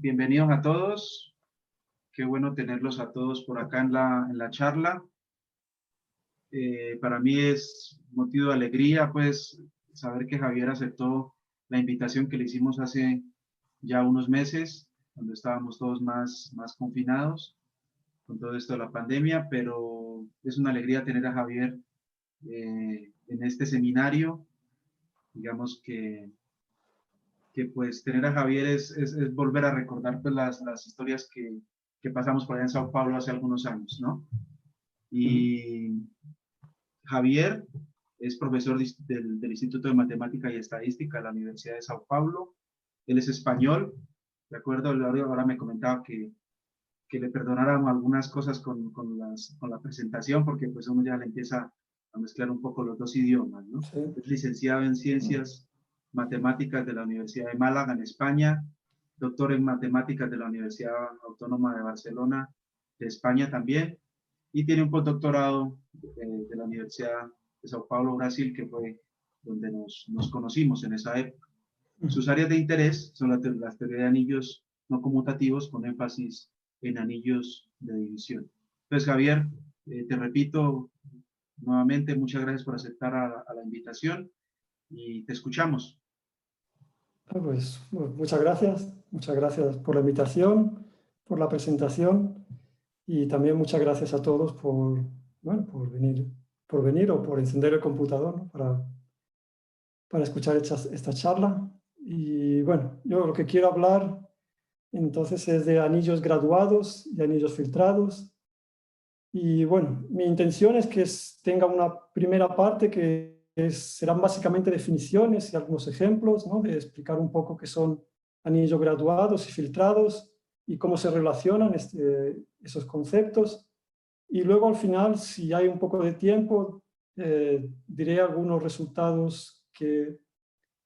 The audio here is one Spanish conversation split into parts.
bienvenidos a todos. Qué bueno tenerlos a todos por acá en la charla. Para mí es motivo de alegría, pues, saber que Javier aceptó la invitación que le hicimos hace ya unos meses, cuando estábamos todos más confinados con todo esto de la pandemia, pero es una alegría tener a Javier en este seminario. Digamos que pues tener a Javier es volver a recordar pues las historias que pasamos por allá en Sao Paulo hace algunos años, ¿no? Y Javier es profesor del Instituto de Matemática y Estadística de la Universidad de Sao Paulo. Él es español, ¿de acuerdo? Ahora me comentaba que le perdonáramos algunas cosas con la presentación, porque pues uno ya le empieza a mezclar un poco los dos idiomas, ¿no? Sí. Es licenciado en Ciencias Matemáticas de la Universidad de Málaga, en España, doctor en Matemáticas de la Universidad Autónoma de Barcelona, de España también, y tiene un postdoctorado de la Universidad de Sao Paulo, Brasil, que fue donde nos conocimos en esa época. Sus áreas de interés son las teorías de anillos no conmutativos con énfasis en anillos de división. Entonces, Javier, te repito nuevamente, muchas gracias por aceptar a la invitación y te escuchamos. Pues muchas gracias por la invitación, por la presentación y también muchas gracias a todos bueno, por venir o por encender el computador, ¿no? para escuchar esta charla. Y bueno, yo lo que quiero hablar entonces es de anillos graduados y anillos filtrados. Y bueno, mi intención es que tenga una primera parte que serán básicamente definiciones y algunos ejemplos, ¿no? De explicar un poco qué son anillos graduados y filtrados y cómo se relacionan esos conceptos. Y luego al final, si hay un poco de tiempo, diré algunos resultados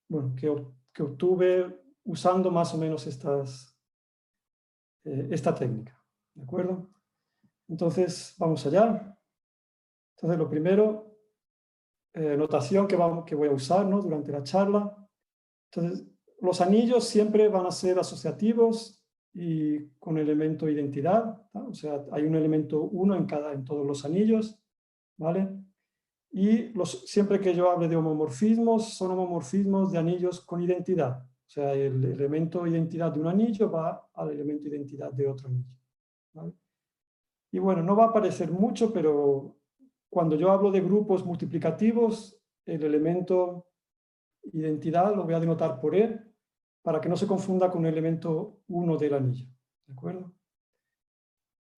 bueno, que obtuve usando más o menos esta técnica. ¿De acuerdo? Entonces, vamos allá. Entonces, lo primero, notación que voy a usar, ¿no? Durante la charla. Entonces, los anillos siempre van a ser asociativos y con elemento identidad, ¿no? O sea, hay un elemento 1 en todos los anillos, ¿vale? Y siempre que yo hable de homomorfismos, son homomorfismos de anillos con identidad. O sea, el elemento identidad de un anillo va al elemento identidad de otro anillo, ¿vale? Y bueno, no va a aparecer mucho, pero cuando yo hablo de grupos multiplicativos, el elemento identidad lo voy a denotar por E para que no se confunda con el elemento 1 del anillo. ¿De acuerdo?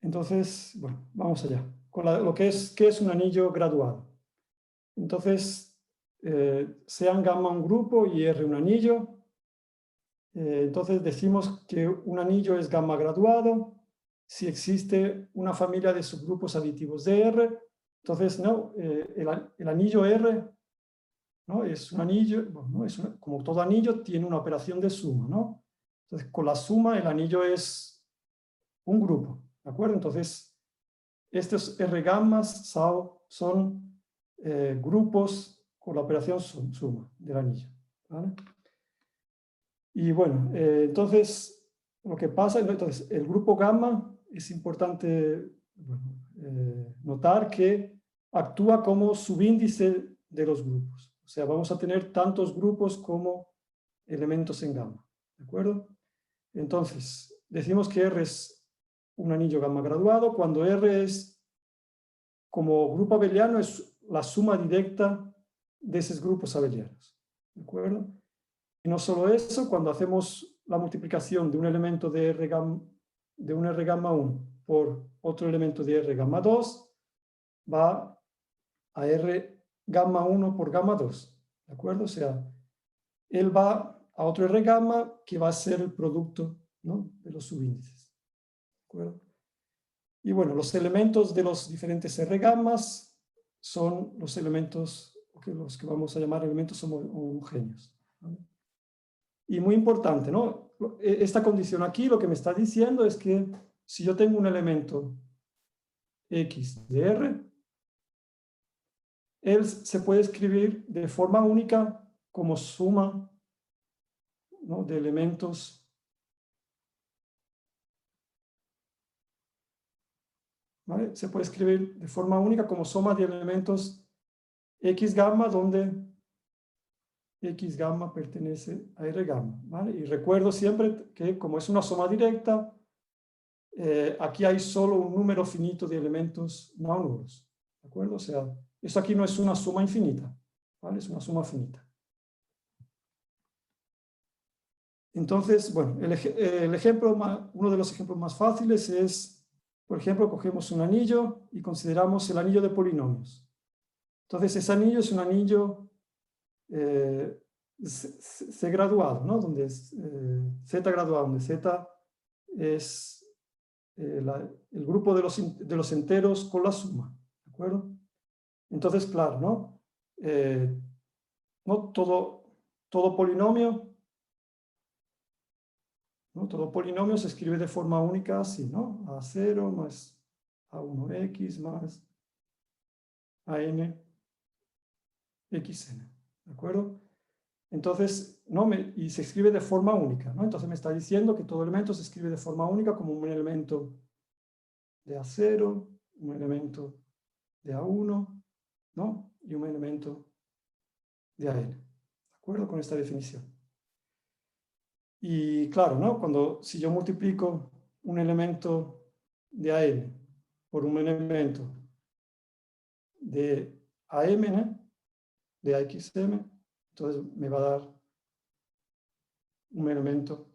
Entonces, bueno, vamos allá. Con ¿qué es un anillo graduado? Entonces, sean gamma un grupo y R un anillo. Entonces decimos que un anillo es gamma graduado si existe una familia de subgrupos aditivos de R. Entonces, no, el anillo R, ¿no? Es un anillo, bueno, como todo anillo, tiene una operación de suma, ¿no? Entonces, con la suma, el anillo es un grupo, ¿de acuerdo? Entonces, estos R gammas son grupos con la operación suma del anillo, ¿vale? Y bueno, entonces, lo que pasa, entonces, el grupo gamma es importante notar que actúa como subíndice de los grupos. O sea, vamos a tener tantos grupos como elementos en gamma, ¿de acuerdo? Entonces, decimos que R es un anillo gamma graduado cuando R es, como grupo abeliano, es la suma directa de esos grupos abelianos, ¿de acuerdo? Y no solo eso, cuando hacemos la multiplicación de un elemento de un R gamma 1 por otro elemento de R gamma 2, va a R gamma 1 por gamma 2, ¿de acuerdo? O sea, él va a otro R gamma que va a ser el producto, ¿no? De los subíndices, ¿de acuerdo? Y bueno, los elementos de los diferentes R gammas son los elementos, los que vamos a llamar elementos homogéneos, ¿vale? Y muy importante, ¿no? Esta condición aquí lo que me está diciendo es que si yo tengo un elemento X de R, él se puede escribir de forma única como suma, ¿no? De elementos ¿vale? Se puede escribir de forma única como suma de elementos X gamma, donde X gamma pertenece a R gamma, ¿vale? Y recuerdo siempre que como es una suma directa, aquí hay solo un número finito de elementos no nulos, ¿de acuerdo? O sea, eso aquí no es una suma infinita, ¿vale? Es una suma finita. Entonces, bueno, uno de los ejemplos más fáciles es, por ejemplo, cogemos un anillo y consideramos el anillo de polinomios. Entonces, ese anillo es un anillo C graduado, ¿no? Donde es Z graduado, donde Z es el grupo de los enteros con la suma, ¿de acuerdo? Entonces, claro, ¿no? ¿No? Todo polinomio, ¿no? Todo polinomio se escribe de forma única así, ¿no? A0 más A1x más AN xn, ¿de acuerdo? Entonces, y se escribe de forma única, ¿no? Entonces me está diciendo que todo elemento se escribe de forma única como un elemento de A0, un elemento de A1, ¿no? Y un elemento de AN, ¿de acuerdo? Con esta definición. Y claro, ¿no? Si yo multiplico un elemento de AN por un elemento de AM, ¿no? De AXM, entonces me va a dar un elemento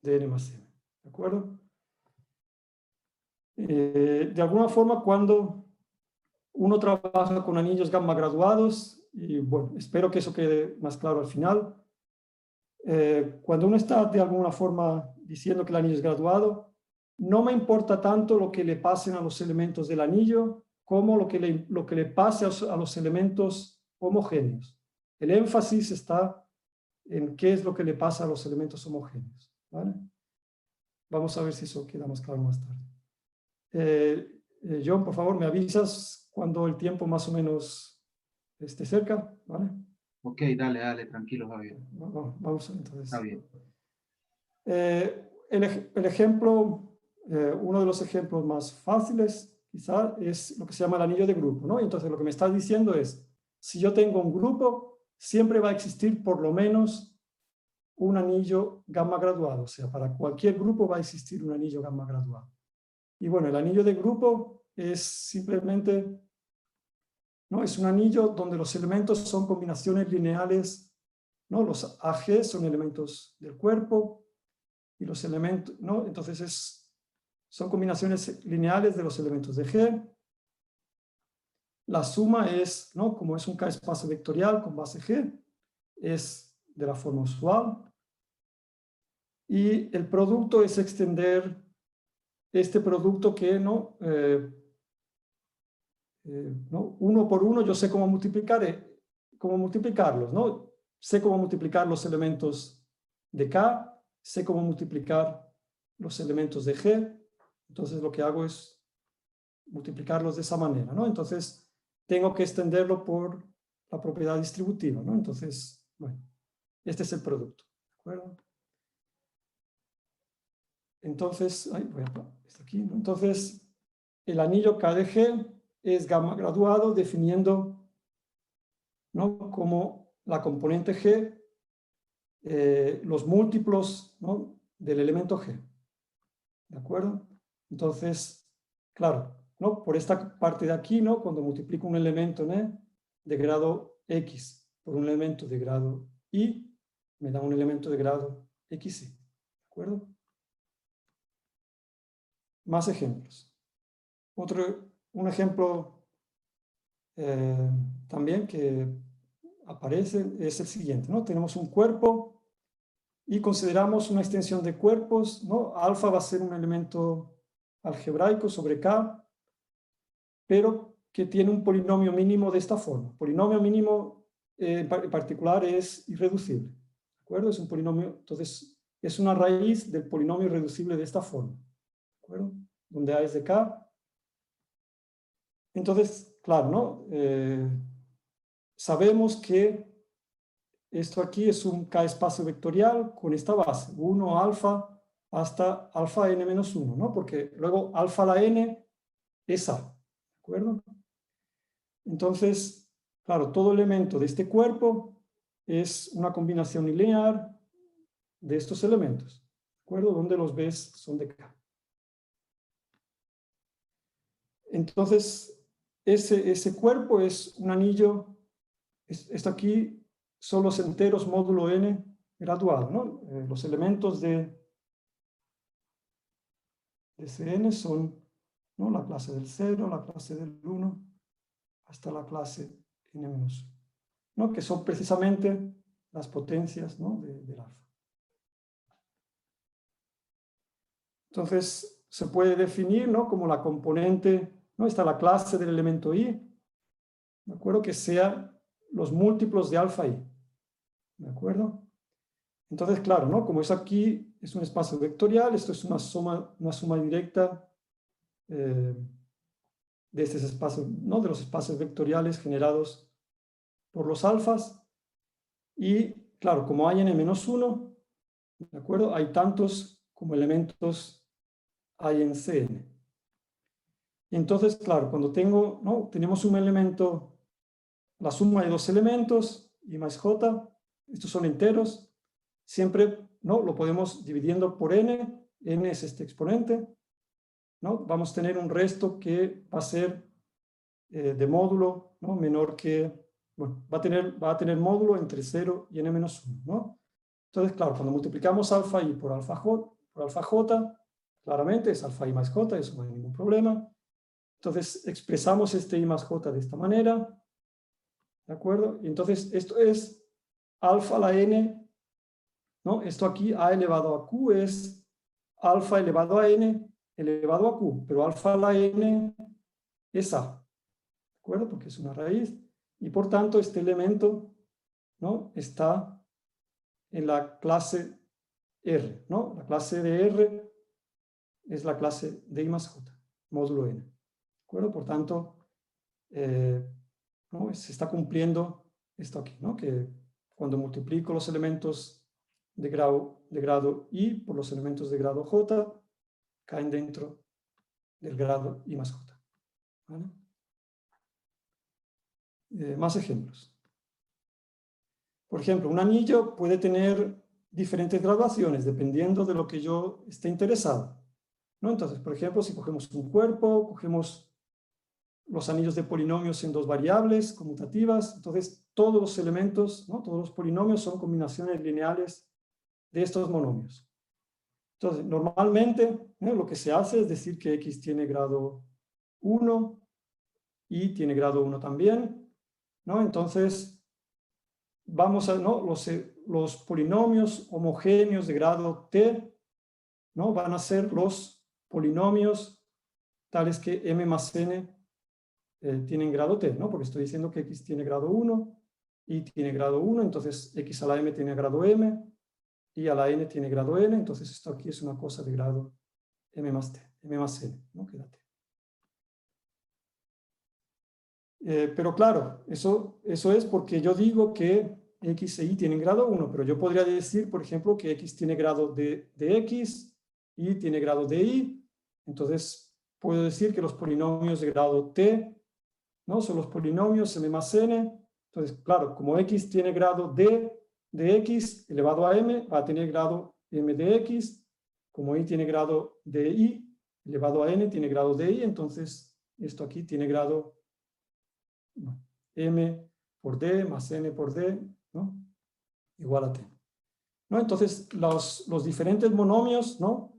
de N más M, ¿de acuerdo? De alguna forma, cuando uno trabaja con anillos gamma graduados, y bueno, espero que eso quede más claro al final, cuando uno está de alguna forma diciendo que el anillo es graduado, no me importa tanto lo que le pasen a los elementos del anillo como lo que le pase a los elementos homogéneos. El énfasis está en qué es lo que le pasa a los elementos homogéneos, ¿vale? Vamos a ver si eso queda más claro más tarde. John, por favor, me avisas cuando el tiempo más o menos esté cerca, ¿vale? Ok, dale, tranquilo, Javier. Vamos entonces. Está bien. El ejemplo, uno de los ejemplos más fáciles, quizá, es lo que se llama el anillo de grupo, ¿no? Entonces, lo que me está diciendo es, si yo tengo un grupo, siempre va a existir por lo menos un anillo gamma graduado, o sea, para cualquier grupo va a existir un anillo gamma graduado. Y bueno, el anillo de grupo es simplemente, ¿no? Es un anillo donde los elementos son combinaciones lineales, ¿no? Los AG son elementos del cuerpo y los elementos, ¿no? Entonces son combinaciones lineales de los elementos de G. La suma es, ¿no? Como es un K-espacio vectorial con base G, es de la forma usual. Y el producto es extender este producto que no, ¿no? Uno por uno yo sé cómo multiplicarlos, ¿no? Sé cómo multiplicar los elementos de K, sé cómo multiplicar los elementos de G, entonces lo que hago es multiplicarlos de esa manera, ¿no? Entonces tengo que extenderlo por la propiedad distributiva, ¿no? Entonces, bueno, este es el producto, ¿de acuerdo? Entonces, está aquí, ¿no? Entonces, el anillo K de G es gamma graduado definiendo, ¿no? Como la componente G, los múltiplos, ¿no? Del elemento G. ¿De acuerdo? Entonces, claro, ¿no? Por esta parte de aquí, ¿no? Cuando multiplico un elemento, ¿no? De grado X por un elemento de grado Y, me da un elemento de grado XY. ¿De acuerdo? Más ejemplos. Un ejemplo también que aparece es el siguiente, ¿no? Tenemos un cuerpo y consideramos una extensión de cuerpos, ¿no? Alfa va a ser un elemento algebraico sobre K, pero que tiene un polinomio mínimo de esta forma. Polinomio mínimo en particular es irreducible, ¿de acuerdo? Es un polinomio, entonces es una raíz del polinomio irreducible de esta forma, ¿de acuerdo? Donde A es de K. Entonces, claro, ¿no? Sabemos que esto aquí es un K espacio vectorial con esta base, 1 alfa hasta alfa n menos 1, ¿no? Porque luego alfa a la n es A, ¿de acuerdo? Entonces, claro, todo elemento de este cuerpo es una combinación lineal de estos elementos, ¿de acuerdo? Donde los B's son de K. Entonces, ese cuerpo es un anillo, esto aquí son los enteros módulo n graduado, ¿no? Los elementos de Cn son, ¿no?, la clase del 0, la clase del 1, hasta la clase n-1, ¿no?, que son precisamente las potencias, ¿no?, del alfa. Entonces, se puede definir, ¿no?, como la componente, ¿no?, está la clase del elemento i, ¿de acuerdo?, que sea los múltiplos de alfa i, ¿de acuerdo? Entonces, claro, ¿no?, como es aquí, es un espacio vectorial, esto es una suma directa de estos espacios, ¿no?, de los espacios vectoriales generados por los alfas. Y, claro, como hay n-1, ¿de acuerdo?, hay tantos como elementos hay en Cn. Entonces, claro, cuando tenemos un elemento, la suma de dos elementos, i más j, estos son enteros, siempre, ¿no?, lo podemos dividiendo por n es este exponente, ¿no? Vamos a tener un resto que va a ser de módulo, ¿no?, menor que, bueno, va a tener módulo entre 0 y n-1, ¿no? Entonces, claro, cuando multiplicamos alfa i por alfa j, claramente es alfa i más j, eso no hay ningún problema. Entonces, expresamos este i más j de esta manera, ¿de acuerdo? Y entonces, esto es alfa a la n, ¿no? Esto aquí, a elevado a q, es alfa elevado a n elevado a q, pero alfa a la n es a, ¿de acuerdo? Porque es una raíz, y por tanto, este elemento, ¿no?, está en la clase R, ¿no? La clase de R es la clase de I más J, módulo N, ¿de acuerdo? Por tanto, ¿no?, se está cumpliendo esto aquí, ¿no?, que cuando multiplico los elementos de grado I por los elementos de grado J, caen dentro del grado I más J, ¿vale? Más ejemplos. Por ejemplo, un anillo puede tener diferentes graduaciones dependiendo de lo que yo esté interesado, ¿no? Entonces, por ejemplo, si cogemos un cuerpo, cogemos los anillos de polinomios en dos variables conmutativas, entonces todos los elementos, ¿no?, todos los polinomios son combinaciones lineales de estos monomios. Entonces, normalmente, ¿no?, lo que se hace es decir que X tiene grado 1 y tiene grado 1 también, ¿no? Entonces, vamos a, ¿no?, los polinomios homogéneos de grado t, ¿no?, van a ser los polinomios tales que m más n tienen grado t, ¿no?, porque estoy diciendo que x tiene grado 1, y tiene grado 1, entonces x a la m tiene grado m, y a la n tiene grado n, entonces esto aquí es una cosa de grado m más n, ¿no?, que da t. Pero claro, eso es porque yo digo que x e y tienen grado 1, pero yo podría decir, por ejemplo, que x tiene grado de x, y tiene grado de y, entonces puedo decir que los polinomios de grado t, ¿no?, son los polinomios m más n. Entonces, claro, como x tiene grado de x elevado a m, va a tener grado m de x, como y tiene grado de y elevado a n, tiene grado de y, entonces esto aquí tiene grado, ¿no?, m por d más n por d, ¿no?, igual a t, ¿no? Entonces, los diferentes monomios, ¿no?,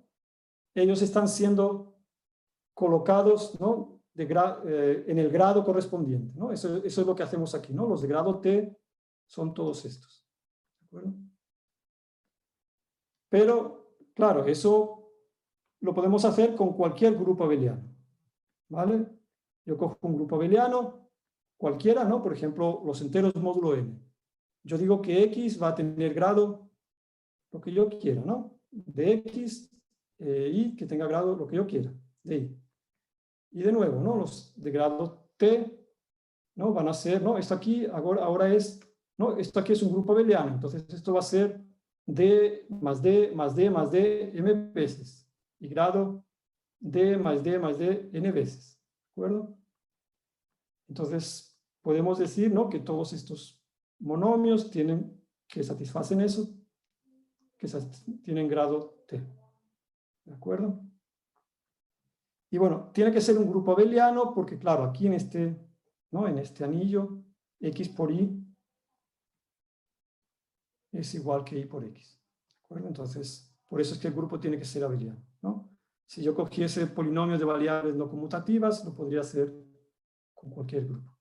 ellos están siendo colocados, ¿no?, en el grado correspondiente, ¿no? Eso es lo que hacemos aquí, ¿no? Los de grado t son todos estos, ¿de acuerdo? Pero, claro, eso lo podemos hacer con cualquier grupo abeliano, ¿vale? Yo cojo un grupo abeliano, cualquiera, ¿no? Por ejemplo, los enteros módulo n. Yo digo que x va a tener grado lo que yo quiera, ¿no? De x, y que tenga grado lo que yo quiera, de y. Y de nuevo, ¿no?, los de grado t, ¿no?, van a ser, ¿no?, esto aquí ahora es, ¿no?, esto aquí es un grupo abeliano, entonces esto va a ser d más d más d más d m veces, y grado d más d más d n veces, acuerdo? Entonces, podemos decir, ¿no?, que todos estos monomios que satisfacen eso, tienen grado T. ¿De acuerdo? Y bueno, tiene que ser un grupo abeliano porque, claro, aquí en este anillo, X por Y es igual que Y por X. ¿De acuerdo? Entonces, por eso es que el grupo tiene que ser abeliano, ¿no? Si yo cogiese polinomios de variables no conmutativas, lo podría hacer con cualquier grupo.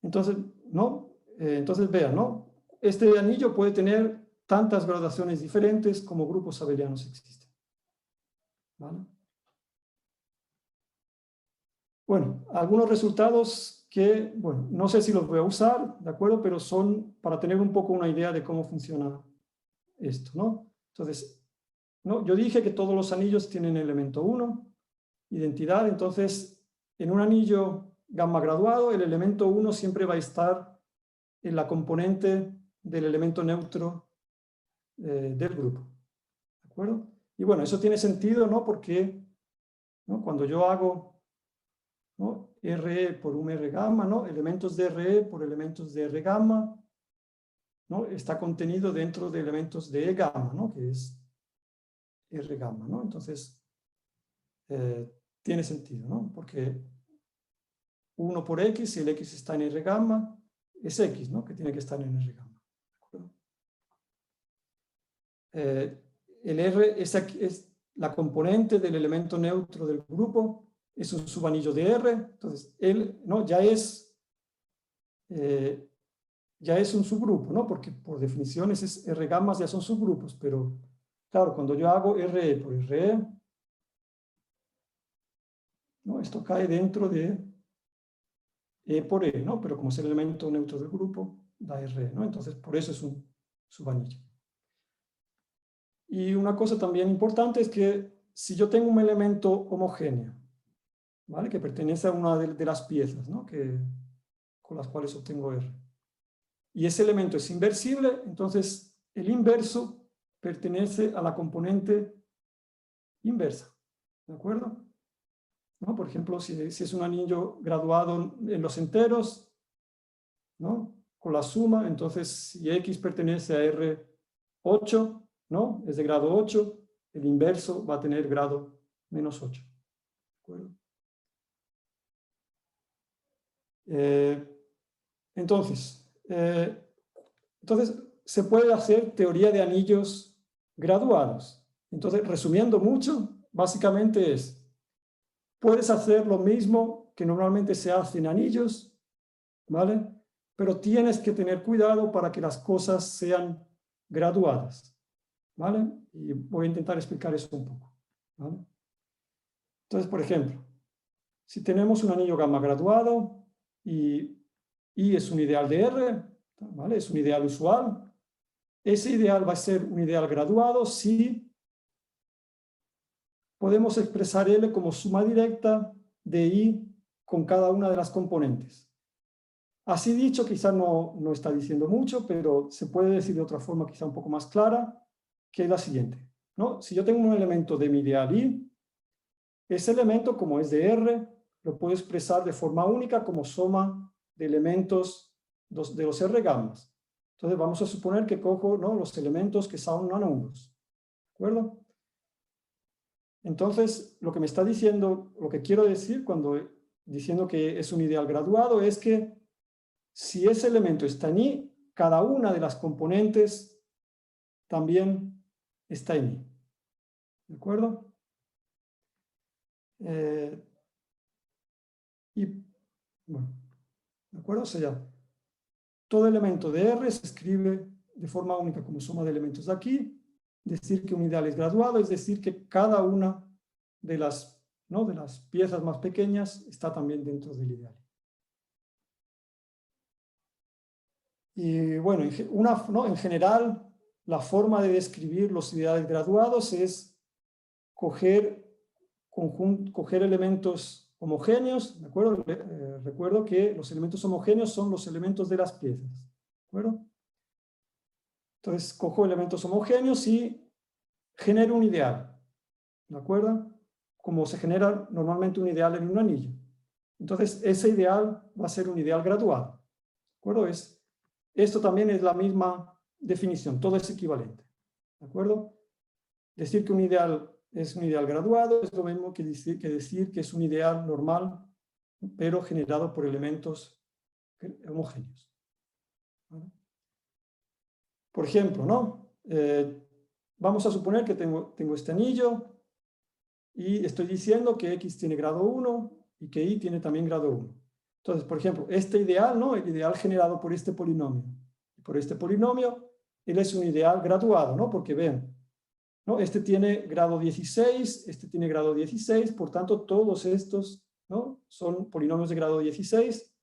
Entonces, ¿no? Entonces vean, ¿no? Este anillo puede tener tantas gradaciones diferentes como grupos abelianos existen. ¿Vale? Bueno, algunos resultados que, bueno, no sé si los voy a usar, ¿de acuerdo? Pero son para tener un poco una idea de cómo funciona esto, ¿no? Entonces, ¿no?, yo dije que todos los anillos tienen elemento 1, identidad. Entonces, en un anillo gamma graduado, el elemento 1 siempre va a estar en la componente del elemento neutro del grupo. ¿De acuerdo? Y bueno, eso tiene sentido, ¿no? Porque, ¿no?, cuando yo hago, ¿no?, RE por un R gamma, ¿no?, elementos de RE por elementos de R gamma, ¿no?, está contenido dentro de elementos de E gamma, ¿no?, que es R gamma, ¿no? Entonces, tiene sentido, ¿no? Porque 1 por X, si el X está en R gamma, es X, ¿no?, que tiene que estar en R gamma. El R es la componente del elemento neutro del grupo, es un subanillo de R, entonces él, ¿no?, ya es un subgrupo, ¿no?, porque por definición es R gammas ya son subgrupos, pero claro, cuando yo hago RE por RE, ¿no?, esto cae dentro de E por E, ¿no?, pero como es el elemento neutro del grupo, da RE, ¿no? Entonces por eso es un subanillo. Y una cosa también importante es que si yo tengo un elemento homogéneo, ¿vale?, que pertenece a una de las piezas, ¿no?, con las cuales obtengo R, y ese elemento es inversible, entonces el inverso pertenece a la componente inversa. ¿De acuerdo? ¿No? Por ejemplo, si es un anillo graduado en los enteros, ¿no?, con la suma, entonces si X pertenece a R8, ¿no?, es de grado 8, el inverso va a tener grado menos 8. ¿De acuerdo? Entonces, se puede hacer teoría de anillos graduados. Entonces, resumiendo mucho, básicamente puedes hacer lo mismo que normalmente se hace en anillos, ¿vale? Pero tienes que tener cuidado para que las cosas sean graduadas, ¿vale? Y voy a intentar explicar eso un poco, ¿vale? Entonces, por ejemplo, si tenemos un anillo gamma graduado y es un ideal de R, ¿vale?, es un ideal usual, ese ideal va a ser un ideal graduado si podemos expresar L como suma directa de I con cada una de las componentes. Así dicho, quizá no está diciendo mucho, pero se puede decir de otra forma quizá un poco más clara, que es la siguiente, ¿no? Si yo tengo un elemento de mi ideal I, ese elemento, como es de R, lo puedo expresar de forma única como suma de elementos de los R gammas. Entonces vamos a suponer que cojo, ¿no?, los elementos que son nulos. ¿De acuerdo? Entonces, lo que me está diciendo, lo que quiero decir diciendo que es un ideal graduado, es que si ese elemento está en I, cada una de las componentes también está en I. ¿De acuerdo? Y, bueno, ¿de acuerdo? O sea, todo elemento de R se escribe de forma única como suma de elementos de aquí. Decir que un ideal es graduado es decir que cada una de las piezas más pequeñas está también dentro del ideal. Y bueno, en general, la forma de describir los ideales graduados es coger elementos homogéneos, ¿de acuerdo? Recuerdo que los elementos homogéneos son los elementos de las piezas, ¿de acuerdo? Entonces, cojo elementos homogéneos y genero un ideal, ¿de acuerdo? como se genera normalmente un ideal en un anillo. Entonces, ese ideal va a ser un ideal graduado. ¿De acuerdo? Esto también es la misma definición, todo es equivalente. ¿De acuerdo? Decir que un ideal es un ideal graduado es lo mismo que decir que es un ideal normal, pero generado por elementos homogéneos. ¿Vale? Por ejemplo, ¿no? Vamos a suponer que tengo este anillo y estoy diciendo que X tiene grado 1 y que Y tiene también grado 1. Entonces, por ejemplo, este ideal, ¿no? El ideal generado por este polinomio. Por este polinomio, él es un ideal graduado, ¿no? Porque ven, ¿no? Este tiene grado 16, este tiene grado 16, por tanto, todos estos, ¿no? Son polinomios de grado 16,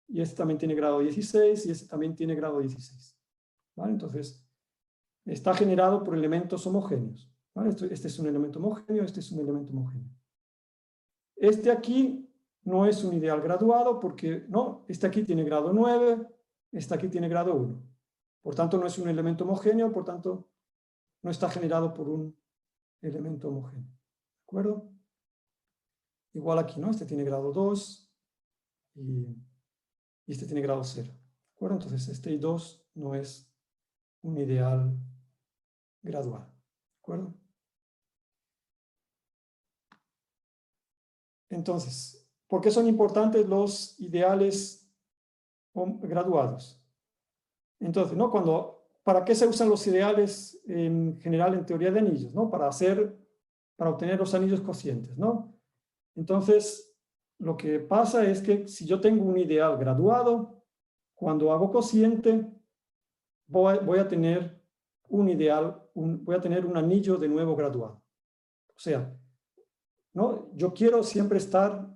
y este también tiene grado 16, y este también tiene grado 16. ¿Vale? Entonces, está generado por elementos homogéneos. ¿Vale? Este es un elemento homogéneo, este es un elemento homogéneo. Este aquí no es un ideal graduado porque, no, este aquí tiene grado 9, este aquí tiene grado 1. Por tanto, no es un elemento homogéneo, por tanto, no está generado por un elemento homogéneo. ¿De acuerdo? Igual aquí, ¿no? Este tiene grado 2 y este tiene grado 0. ¿De acuerdo? Entonces, este I2 no es un ideal graduado. ¿De acuerdo? Entonces, ¿por qué son importantes los ideales graduados? Entonces, ¿no? ¿Para qué se usan los ideales en general en teoría de anillos? ¿No? Para obtener los anillos cocientes, ¿no? Entonces, lo que pasa es que si yo tengo un ideal graduado, cuando hago cociente, voy a tener un ideal, voy a tener un anillo de nuevo graduado. O sea, ¿no? Yo quiero siempre estar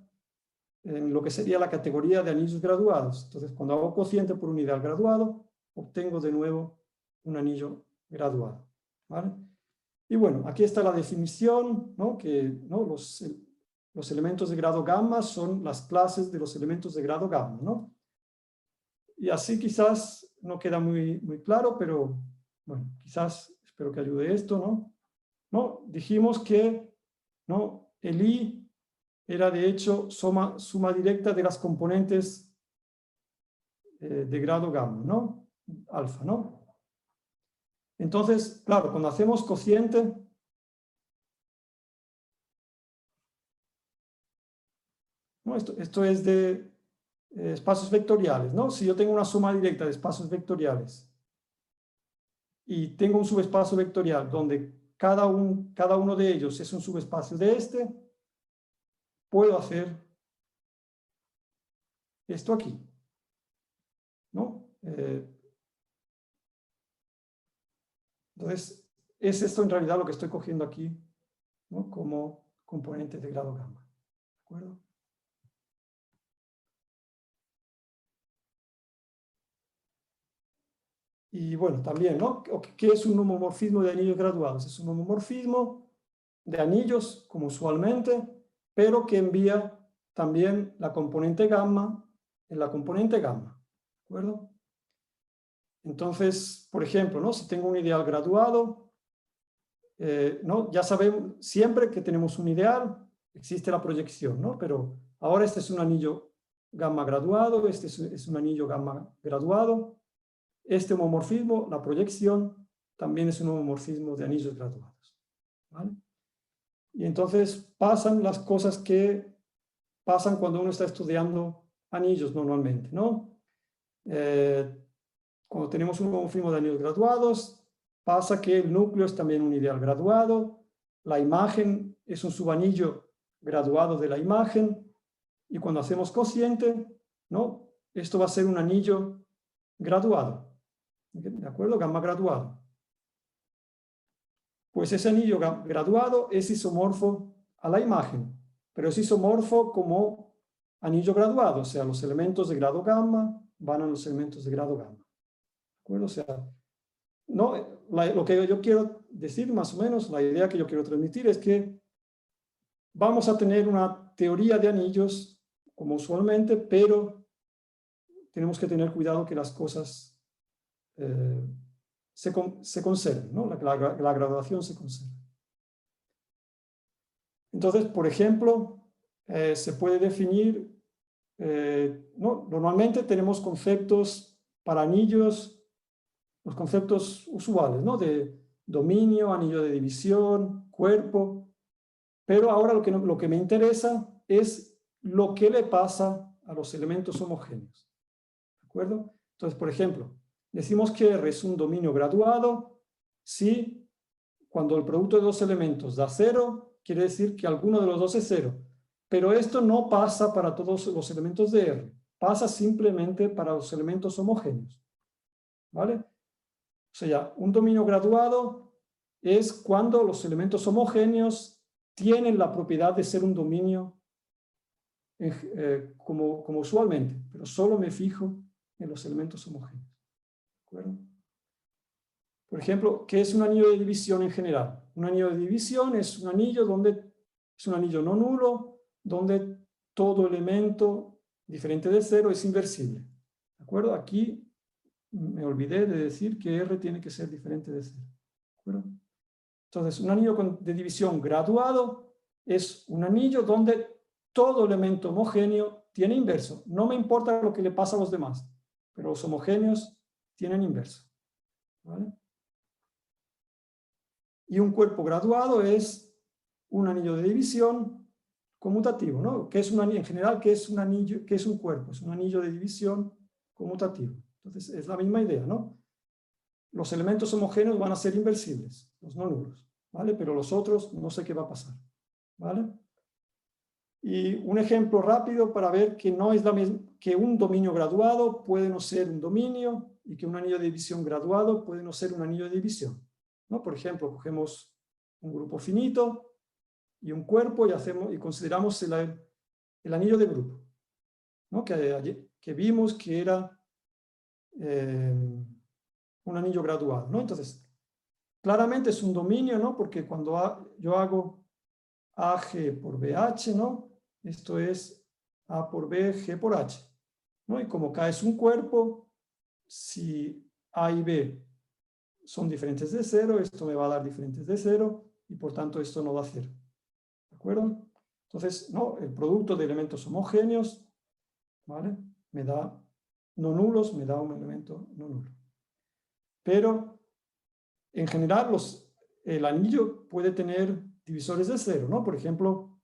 en lo que sería la categoría de anillos graduados. Entonces, cuando hago cociente por un ideal graduado, obtengo de nuevo un anillo graduado. ¿Vale? Y bueno, aquí está la definición, ¿no? Que, ¿no? Los elementos de grado gamma son las clases de los elementos de grado gamma, ¿no? Y así quizás no queda muy claro, pero bueno, quizás espero que ayude esto, ¿no? ¿No? Dijimos que, ¿no? El I era de hecho suma directa de las componentes de grado gamma, ¿no? Alfa, ¿no? Entonces, claro, cuando hacemos cociente, ¿no? Esto es de espacios vectoriales, ¿no? Si yo tengo una suma directa de espacios vectoriales y tengo un subespacio vectorial donde cada uno de ellos es un subespacio de este, puedo hacer esto aquí, ¿no? Entonces, es esto en realidad lo que estoy cogiendo aquí, ¿no? Como componente de grado gamma. ¿De acuerdo? Y bueno, también, ¿no? ¿Qué es un homomorfismo de anillos graduados? Es un homomorfismo de anillos, como usualmente, pero que envía también la componente gamma en la componente gamma. ¿De acuerdo? Entonces, por ejemplo, ¿no? Si tengo un ideal graduado, ¿no? Ya sabemos, siempre que tenemos un ideal, existe la proyección, ¿no? Pero ahora este es un anillo gamma graduado, este es un anillo gamma graduado. Este homomorfismo, la proyección, también es un homomorfismo de anillos graduados. ¿Vale? Y entonces pasan las cosas que pasan cuando uno está estudiando anillos normalmente, ¿no? Cuando tenemos un homomorfismo de anillos graduados, pasa que el núcleo es también un ideal graduado, la imagen es un subanillo graduado de la imagen, y cuando hacemos cociente, ¿no? Esto va a ser un anillo graduado. ¿De acuerdo? Gamma graduado. Pues ese anillo graduado es isomorfo a la imagen, pero es isomorfo como anillo graduado, o sea, los elementos de grado gamma van a los elementos de grado gamma. ¿De acuerdo? O sea, no, lo que yo quiero decir más o menos, la idea que yo quiero transmitir es que vamos a tener una teoría de anillos como usualmente, pero tenemos que tener cuidado que las cosas se conserven, ¿no? La graduación se conserve. Entonces, por ejemplo, se puede definir, ¿no? Normalmente tenemos conceptos para anillos, los conceptos usuales, ¿no? De dominio, anillo de división, cuerpo, pero ahora lo que me interesa es lo que le pasa a los elementos homogéneos, ¿de acuerdo? Entonces, por ejemplo, decimos que R es un dominio graduado si cuando el producto de dos elementos da 0, quiere decir que alguno de los dos es 0. Pero esto no pasa para todos los elementos de R. Pasa simplemente para los elementos homogéneos. ¿Vale? O sea, un dominio graduado es cuando los elementos homogéneos tienen la propiedad de ser un dominio como usualmente, pero solo me fijo en los elementos homogéneos. ¿De acuerdo? Por ejemplo, ¿qué es un anillo de división en general? Un anillo de división es un anillo es un anillo no nulo, donde todo elemento diferente de 0 es inversible. ¿De acuerdo? Aquí me olvidé de decir que R tiene que ser diferente de 0. ¿De acuerdo? Entonces, un anillo de división graduado es un anillo donde todo elemento homogéneo tiene inverso. No me importa lo que le pasa a los demás, pero los homogéneos tienen inverso. ¿Vale? Y un cuerpo graduado es un anillo de división conmutativo, ¿no? Que es un anillo, en general, que es un anillo, que es un cuerpo, es un anillo de división conmutativo. Entonces, es la misma idea, ¿no? Los elementos homogéneos van a ser inversibles, los no nulos, ¿vale? Pero los otros no sé qué va a pasar, ¿vale? Y un ejemplo rápido para ver que no es la misma, que un dominio graduado puede no ser un dominio y que un anillo de división graduado puede no ser un anillo de división, ¿no? Por ejemplo, cogemos un grupo finito y un cuerpo y consideramos el anillo de grupo, ¿no? Que vimos que era un anillo graduado, ¿no? Entonces, claramente es un dominio, ¿no? Porque cuando yo hago AG por BH, ¿no? Esto es A por B, G por H, ¿no? Y como K es un cuerpo, si A y B son diferentes de 0, esto me va a dar diferentes de 0 y por tanto esto no da 0. ¿De acuerdo? Entonces, ¿no? El producto de elementos homogéneos, ¿vale? Me da no nulos, me da un elemento no nulo. Pero, en general, el anillo puede tener divisores de 0, ¿no? Por ejemplo,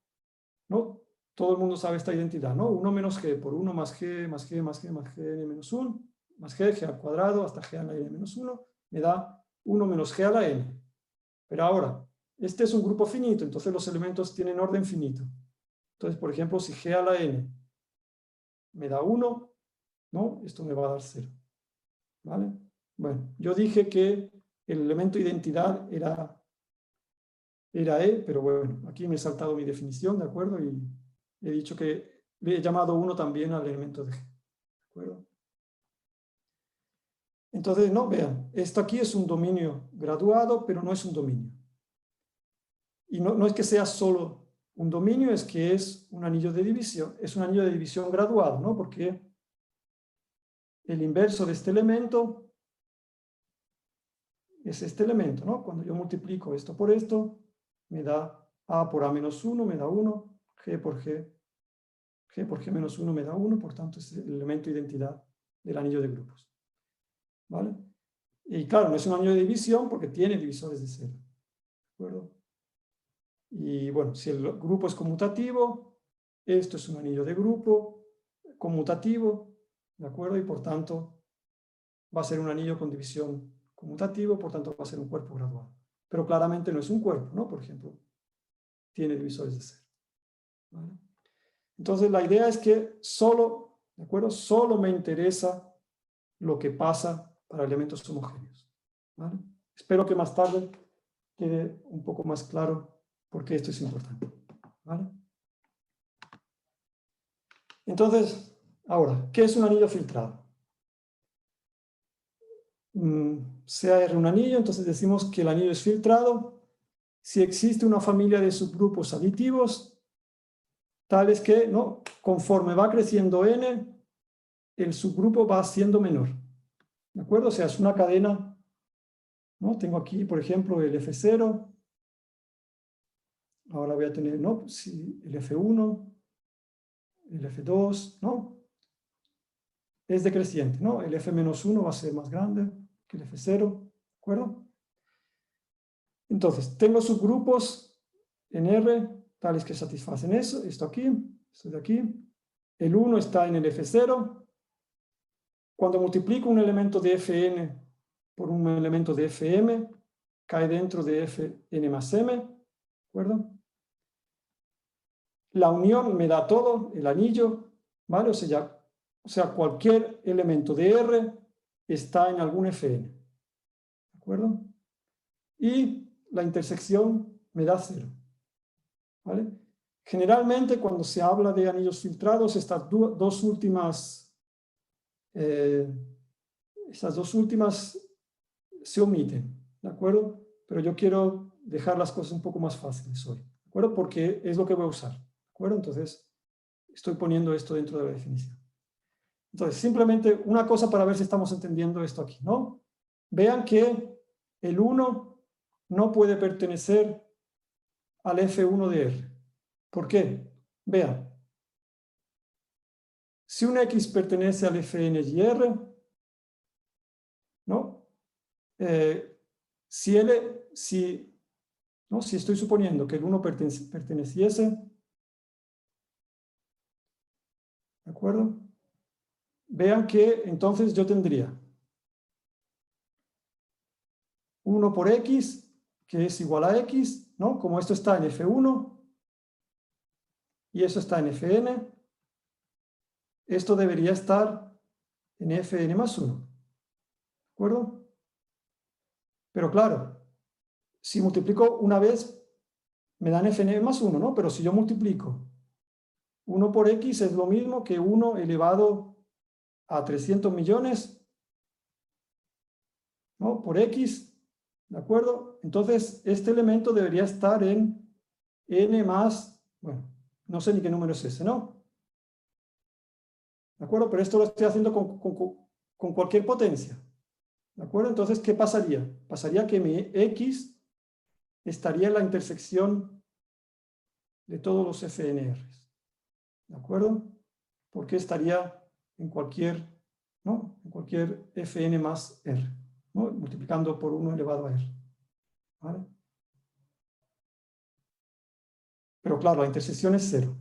¿no? Todo el mundo sabe esta identidad, ¿no? 1 menos G por 1 más G, más G, más G, más G, n menos 1, más G, G al cuadrado, hasta G a la n menos 1, me da 1 menos G a la n. Pero ahora, este es un grupo finito, entonces los elementos tienen orden finito. Entonces, por ejemplo, si G a la n me da 1, ¿no? Esto me va a dar 0. ¿Vale? Bueno, yo dije que el elemento identidad era E, pero bueno, aquí me he saltado mi definición, ¿de acuerdo? Y he dicho que le he llamado 1 también al elemento de G. ¿De acuerdo? Entonces, no, vean, esto aquí es un dominio graduado, pero no es un dominio. Y no es que sea solo un dominio, es que es un anillo de división, es un anillo de división graduado, ¿no? Porque el inverso de este elemento es este elemento, ¿no? Cuando yo multiplico esto por esto, me da A por A menos 1, me da 1, G por G menos 1 me da 1, por tanto es el elemento de identidad del anillo de grupos. ¿Vale? Y claro, no es un anillo de división porque tiene divisores de 0. ¿De acuerdo? Y bueno, si el grupo es conmutativo, esto es un anillo de grupo conmutativo, ¿de acuerdo? Y por tanto va a ser un anillo con división conmutativo, por tanto va a ser un cuerpo graduado. Pero claramente no es un cuerpo, ¿no? Por ejemplo, tiene divisores de 0. ¿Vale? Entonces la idea es que solo, ¿de acuerdo? Solo me interesa lo que pasa para elementos homogéneos. ¿Vale? Espero que más tarde quede un poco más claro por qué esto es importante. ¿Vale? Entonces, ahora, ¿qué es un anillo filtrado? Sea R un anillo, entonces decimos que el anillo es filtrado si existe una familia de subgrupos aditivos tales que, ¿no? Conforme va creciendo n, el subgrupo va siendo menor. ¿De acuerdo? O sea, es una cadena, ¿no? Tengo aquí, por ejemplo, el F0, ahora voy a tener, ¿no? Si el F1, el F2, ¿no? Es decreciente, ¿no? El F-1 va a ser más grande que el F0, ¿de acuerdo? Entonces, tengo subgrupos en R, tales que satisfacen eso, esto aquí, esto de aquí. El 1 está en el F0. Cuando multiplico un elemento de Fn por un elemento de Fm, cae dentro de Fn más m, ¿de acuerdo? La unión me da todo, el anillo, ¿vale? O sea, cualquier elemento de R está en algún Fn, ¿de acuerdo? Y la intersección me da 0, ¿vale? Generalmente, cuando se habla de anillos filtrados, estas dos últimas se omiten, ¿de acuerdo? Pero yo quiero dejar las cosas un poco más fáciles hoy, ¿de acuerdo? Porque es lo que voy a usar, ¿de acuerdo? Entonces, estoy poniendo esto dentro de la definición. Entonces, simplemente una cosa para ver si estamos entendiendo esto aquí, ¿no? Vean que el 1 no puede pertenecer al F1 de R. ¿Por qué? Vean. Si un X pertenece al Fn y R, ¿no? Si estoy suponiendo que el 1 perteneciese, ¿de acuerdo? Vean que entonces yo tendría 1 por X, que es igual a X, ¿no? Como esto está en F1 y eso está en Fn, esto debería estar en Fn más 1, ¿de acuerdo? Pero claro, si multiplico una vez, me dan Fn más 1, ¿no? Pero si yo multiplico 1 por X es lo mismo que 1 elevado a 300 millones, ¿no? Por X, ¿de acuerdo? Entonces, este elemento debería estar en n más, bueno, no sé ni qué número es ese, ¿no? ¿De acuerdo? Pero esto lo estoy haciendo con cualquier potencia, ¿de acuerdo? Entonces, ¿qué pasaría? Pasaría que mi X estaría en la intersección de todos los FNRs, ¿de acuerdo? Porque estaría en cualquier, ¿no? En cualquier Fn más R, ¿no? Multiplicando por 1 elevado a R, ¿vale? Pero claro, la intersección es 0,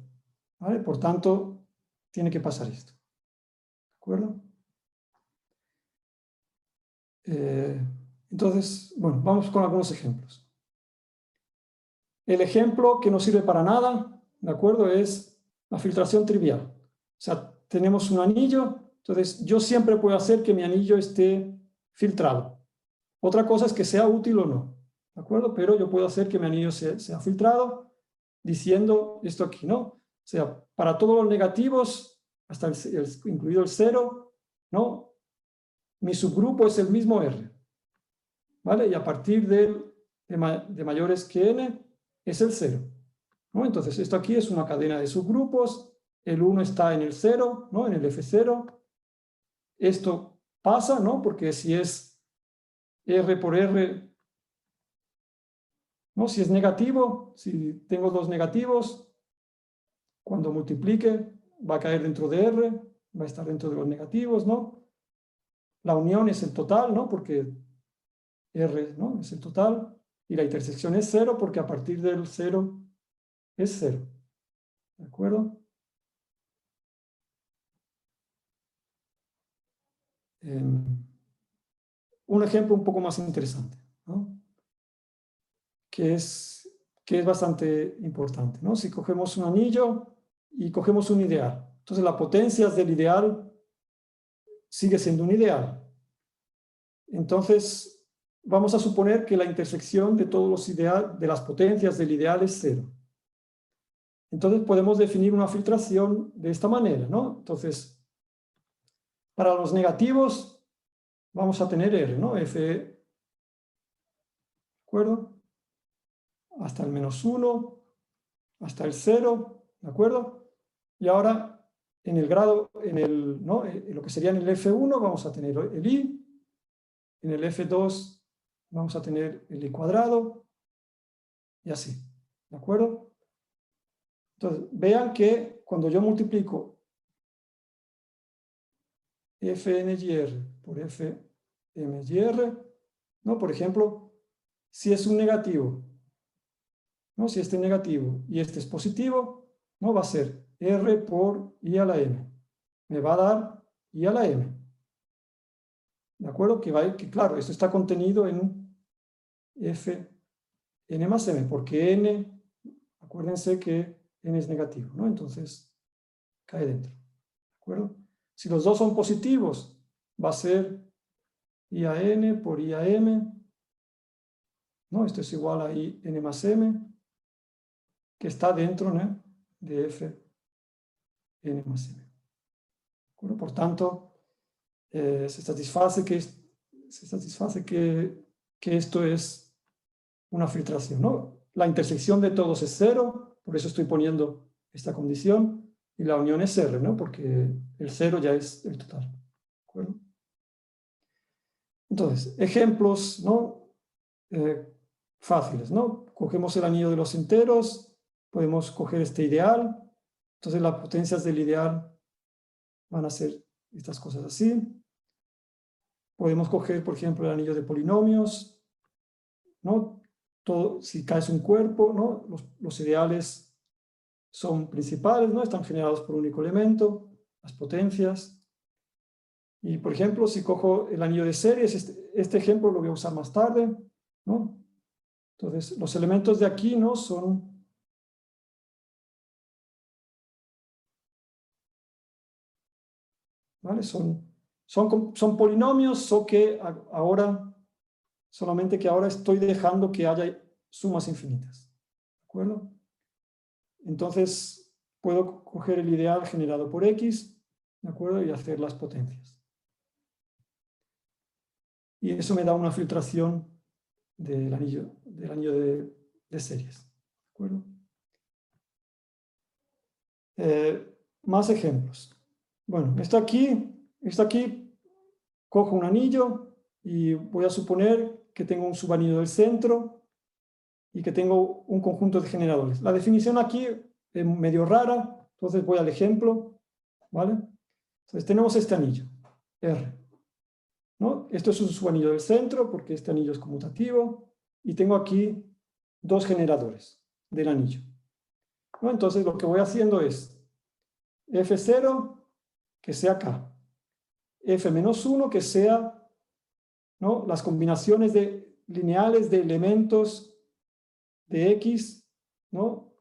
¿vale? Por tanto, tiene que pasar esto, ¿de acuerdo? Entonces, bueno, vamos con algunos ejemplos. El ejemplo que no sirve para nada, ¿de acuerdo? Es la filtración trivial. O sea, tenemos un anillo, entonces yo siempre puedo hacer que mi anillo esté filtrado. Otra cosa es que sea útil o no, ¿de acuerdo? Pero yo puedo hacer que mi anillo sea filtrado diciendo esto aquí, ¿no? O sea, para todos los negativos, hasta incluido el 0, ¿no? Mi subgrupo es el mismo R, ¿vale? Y a partir de mayores que n es el 0, ¿no? Entonces, esto aquí es una cadena de subgrupos, el 1 está en el 0, ¿no? En el F0. Esto pasa, ¿no? Porque si es R por R, ¿no? Si es negativo, si tengo dos negativos, cuando multiplique va a caer dentro de R, va a estar dentro de los negativos, ¿no? La unión es el total, ¿no? Porque R, ¿no? Es el total. Y la intersección es 0 porque a partir del 0 es 0. ¿De acuerdo? Un ejemplo un poco más interesante, ¿no? que es bastante importante, ¿no? Si cogemos un anillo y cogemos un ideal, entonces la potencia del ideal sigue siendo un ideal. Entonces, vamos a suponer que la intersección de todos los de las potencias del ideal es 0. Entonces, podemos definir una filtración de esta manera, ¿no? Entonces, para los negativos, vamos a tener R, ¿no? F, ¿de acuerdo? Hasta el -1, hasta el 0, ¿de acuerdo? Y ahora, en el grado, ¿no? En lo que sería en el F1, vamos a tener el I, en el F2 vamos a tener el I cuadrado, y así, ¿De acuerdo? Entonces, vean que cuando yo multiplico fnYR por fmYR, ¿no? Por ejemplo, si es un negativo, ¿no? Si este es negativo y este es positivo, ¿no? Va a ser R por I a la M. Me va a dar I a la M. ¿De acuerdo? Que claro, esto está contenido en Fn más M, porque N, acuérdense que N es negativo, ¿no? Entonces, cae dentro. ¿De acuerdo? Si los dos son positivos, va a ser I a N por I a M, ¿no? Esto es igual a I n más M, que está dentro, ¿no? de Fn más M. ¿De acuerdo? Por tanto, se satisface que esto es una filtración, ¿no? La intersección de todos es 0, por eso estoy poniendo esta condición, y la unión es R, ¿no? Porque el 0 ya es el total. ¿De acuerdo? Entonces, ejemplos, ¿no? Fáciles, ¿no? Cogemos el anillo de los enteros, podemos coger este ideal, entonces las potencias del ideal van a ser estas cosas así. Podemos coger, por ejemplo, el anillo de polinomios, ¿no? Si caes un cuerpo, ¿no? Los ideales son principales, ¿no? Están generados por un único elemento, las potencias. Y, por ejemplo, si cojo el anillo de series, este ejemplo lo voy a usar más tarde, ¿no? Entonces, los elementos de aquí, ¿no? Son... ¿Vale? Son polinomios, o que ahora, solamente que ahora estoy dejando que haya sumas infinitas. ¿De acuerdo? Entonces, puedo coger el ideal generado por X, ¿de acuerdo? Y hacer las potencias. Y eso me da una filtración del anillo de series. ¿De acuerdo? Más ejemplos. Bueno, esto aquí, cojo un anillo y voy a suponer que tengo un subanillo del centro y que tengo un conjunto de generadores. La definición aquí es medio rara, entonces voy al ejemplo, ¿vale? Entonces tenemos este anillo, R, ¿no? Esto es un subanillo del centro porque este anillo es conmutativo y tengo aquí dos generadores del anillo, ¿no? Entonces lo que voy haciendo es F0 que sea K, F-1 que sea, ¿no? Las combinaciones lineales de elementos de X, ¿no?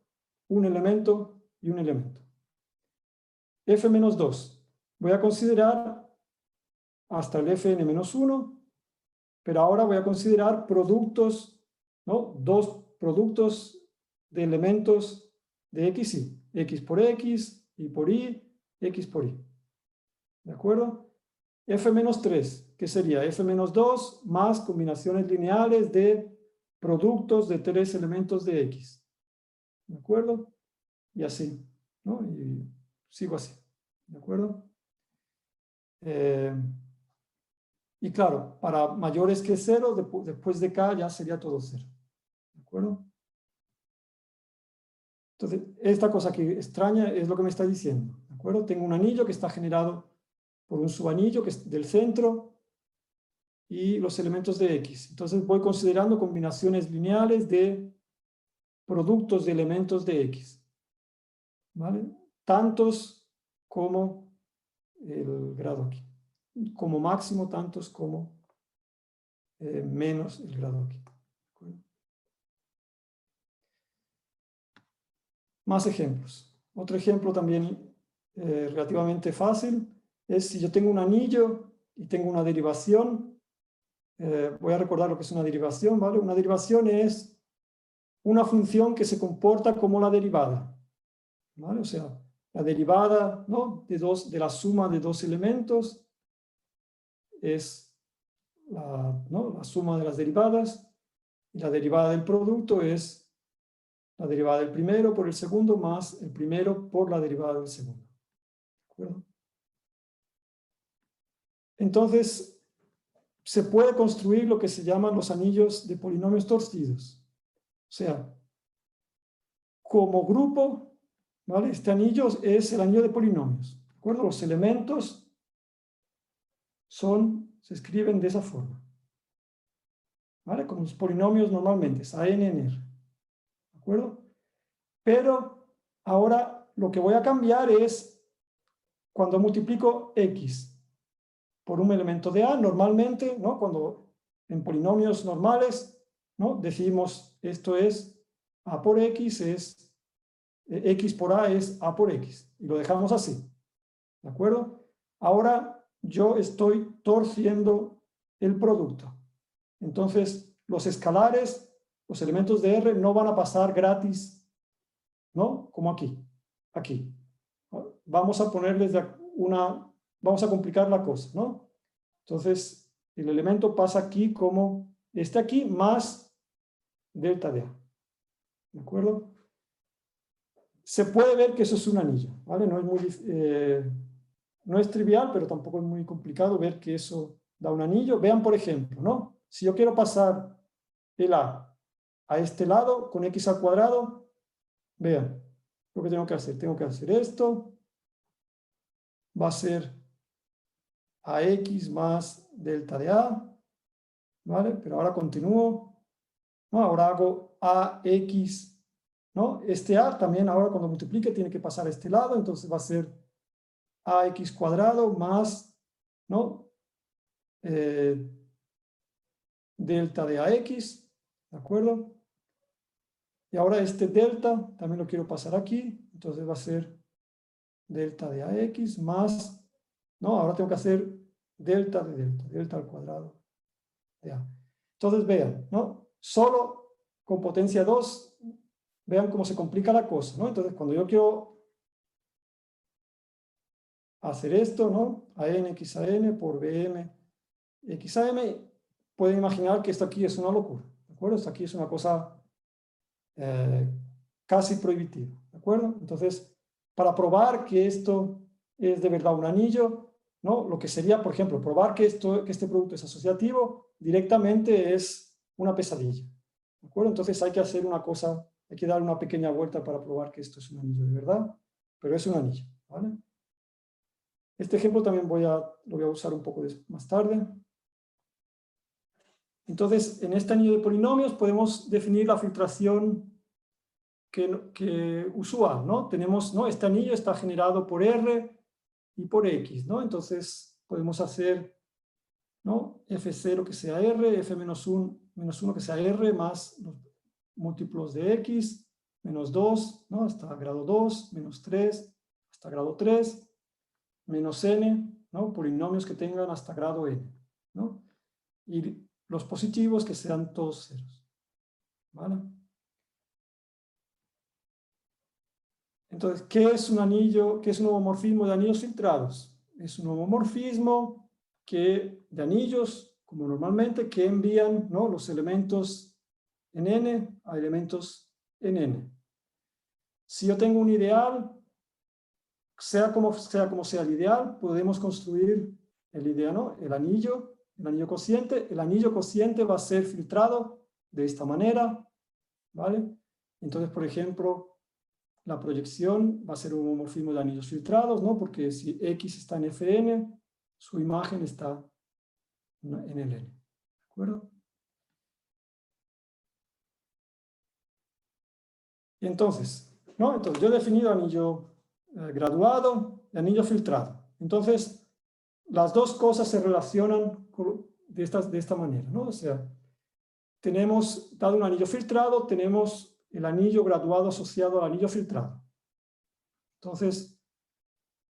Un elemento y un elemento. F-2 voy a considerar hasta el Fn-1, pero ahora voy a considerar productos, ¿no? Dos productos de elementos de X y X por X, Y por Y, X por Y. ¿De acuerdo? F-3, que sería F-2 más combinaciones lineales de productos de tres elementos de X. ¿De acuerdo? Y así, ¿no? Y sigo así. ¿De acuerdo? Y claro, para mayores que 0, después de K ya sería todo 0. ¿De acuerdo? Entonces, esta cosa que extraña es lo que me está diciendo. ¿De acuerdo? Tengo un anillo que está generado por un subanillo que es del centro y los elementos de X. Entonces voy considerando combinaciones lineales de productos de elementos de X. ¿Vale? Tantos como el grado aquí. Como máximo tantos como menos el grado aquí. Más ejemplos. Otro ejemplo también relativamente fácil es si yo tengo un anillo y tengo una derivación. Voy a recordar lo que es una derivación, ¿vale? Una derivación es una función que se comporta como la derivada, ¿vale? O sea, la derivada, ¿no? de la suma de dos elementos es la suma de las derivadas, y la derivada del producto es la derivada del primero por el segundo más el primero por la derivada del segundo. ¿De acuerdo? Entonces, se puede construir lo que se llaman los anillos de polinomios torcidos. O sea, como grupo, ¿vale? Este anillo es el anillo de polinomios. ¿De acuerdo? Los elementos se escriben de esa forma. ¿Vale? Con los polinomios normalmente, es AN en R. ¿De acuerdo? Pero ahora lo que voy a cambiar es cuando multiplico X por un elemento de A, normalmente, ¿no? Cuando en polinomios normales, ¿no? Decimos esto es A por X, X por A es A por X. Y lo dejamos así. ¿De acuerdo? Ahora yo estoy torciendo el producto. Entonces, los escalares, los elementos de R no van a pasar gratis, ¿no? Como aquí. Aquí. Vamos a ponerles vamos a complicar la cosa, ¿no? Entonces, el elemento pasa aquí como este aquí más delta de A. ¿De acuerdo? Se puede ver que eso es un anillo, ¿vale? No es trivial, pero tampoco es muy complicado ver que eso da un anillo. Vean, por ejemplo, ¿no? Si yo quiero pasar el A a este lado con X al cuadrado, vean lo que tengo que hacer. Tengo que hacer esto. Va a ser AX más delta de A, ¿vale? Pero ahora continúo, ¿no? Ahora hago AX, ¿no? Este A también ahora cuando multiplique tiene que pasar a este lado, entonces va a ser AX cuadrado más, ¿no? Delta de AX, ¿de acuerdo? Y ahora este delta también lo quiero pasar aquí, entonces va a ser delta de AX más, ¿no? Ahora tengo que hacer delta de delta, delta al cuadrado de A. Entonces vean, ¿no? Solo con potencia 2, vean cómo se complica la cosa, ¿no? Entonces cuando yo quiero hacer esto, ¿no? AN x a n por BM x a m, pueden imaginar que esto aquí es una locura, ¿de acuerdo? Esto aquí es una cosa casi prohibitiva, ¿de acuerdo? Entonces, para probar que esto es de verdad un anillo, ¿no? Lo que sería, por ejemplo, probar que este producto es asociativo, directamente es una pesadilla, ¿de acuerdo? Entonces hay que hacer una cosa, hay que dar una pequeña vuelta para probar que esto es un anillo de verdad, pero es un anillo, ¿vale? Este ejemplo también lo voy a usar un poco más tarde. Entonces, en este anillo de polinomios podemos definir la filtración usual, ¿no? Tenemos, ¿no? Este anillo está generado por R y por X, ¿no? Entonces, podemos hacer, ¿no? F0 que sea R, F-1 que sea R, más los múltiplos de X, menos 2, ¿no? Hasta grado 2, menos 3, hasta grado 3, menos N, ¿no? Polinomios que tengan hasta grado N, ¿no? Y los positivos que sean todos ceros, ¿vale? Entonces, ¿qué es un anillo? ¿Qué es un homomorfismo de anillos filtrados? Es un homomorfismo de anillos, como normalmente, que envían, ¿no? Los elementos en N a elementos en N. Si yo tengo un ideal, sea como sea el ideal, podemos construir el ideal, ¿no? El anillo cociente. El anillo cociente va a ser filtrado de esta manera, ¿vale? Entonces, por ejemplo, la proyección va a ser un homomorfismo de anillos filtrados, ¿no? Porque si X está en Fn, su imagen está en el N. ¿De acuerdo? Y entonces, ¿no? Entonces, yo he definido anillo graduado y anillo filtrado. Entonces, las dos cosas se relacionan de esta manera, ¿no? O sea, tenemos, dado un anillo filtrado, tenemos el anillo graduado asociado al anillo filtrado. Entonces,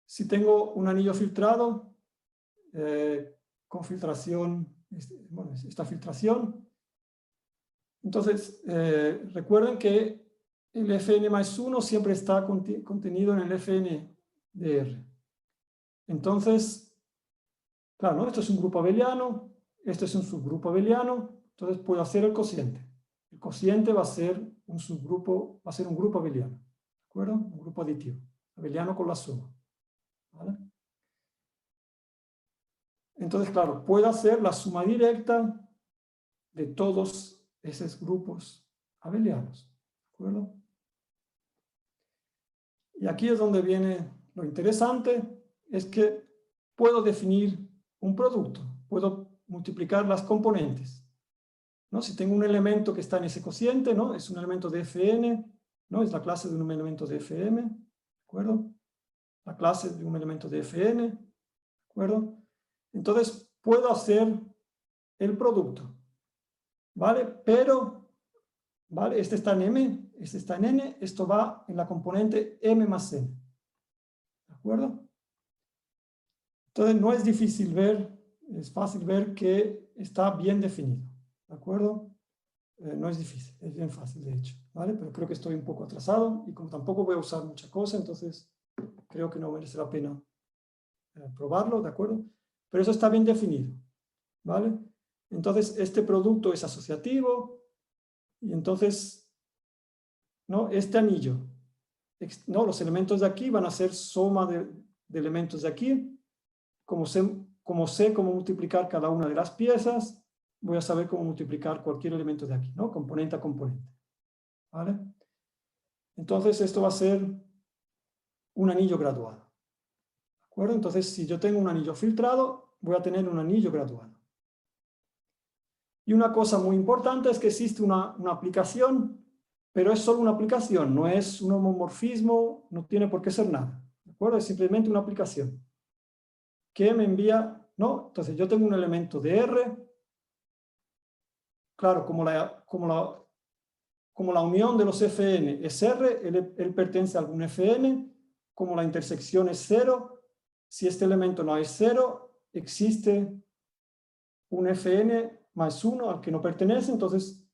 si tengo un anillo filtrado con filtración, bueno, esta filtración, entonces recuerden que el Fn más 1 siempre está contenido en el Fn de R. Entonces, claro, ¿no? Esto es un grupo abeliano, esto es un subgrupo abeliano, entonces puedo hacer el cociente. El cociente va a ser un subgrupo, va a ser un grupo abeliano, ¿de acuerdo? Un grupo aditivo, abeliano con la suma, ¿vale? Entonces, claro, puedo hacer la suma directa de todos esos grupos abelianos, ¿de acuerdo? Y aquí es donde viene lo interesante, es que puedo definir un producto, puedo multiplicar las componentes, ¿no? Si tengo un elemento que está en ese cociente, ¿no? Es un elemento de Fn, ¿no? Es la clase de un elemento de Fm, ¿de acuerdo? La clase de un elemento de Fn, ¿de acuerdo? Entonces puedo hacer el producto, ¿vale? Pero, ¿vale? Este está en M, este está en N, esto va en la componente M más N, ¿de acuerdo? Entonces no es difícil ver, es fácil ver que está bien definido, ¿de acuerdo? No es difícil, es bien fácil de hecho, ¿vale? Pero creo que estoy un poco atrasado y como tampoco voy a usar mucha cosa, entonces creo que no merece la pena probarlo, ¿de acuerdo? Pero eso está bien definido, ¿vale? Entonces este producto es asociativo y entonces, ¿no? Este anillo, ¿no? Los elementos de aquí van a ser suma de elementos de aquí. Como sé cómo multiplicar cada una de las piezas, voy a saber cómo multiplicar cualquier elemento de aquí, ¿no? Componente a componente, ¿vale? Entonces esto va a ser un anillo graduado, ¿de acuerdo? Entonces si yo tengo un anillo filtrado, voy a tener un anillo graduado. Y una cosa muy importante es que existe una aplicación, pero es solo una aplicación, no es un homomorfismo, no tiene por qué ser nada, ¿de acuerdo? Es simplemente una aplicación que me envía, ¿no? Entonces yo tengo un elemento de R, claro, como la unión de los Fn es R, él pertenece a algún Fn, como la intersección es 0, si este elemento no es 0, existe un Fn más 1 al que no pertenece, entonces,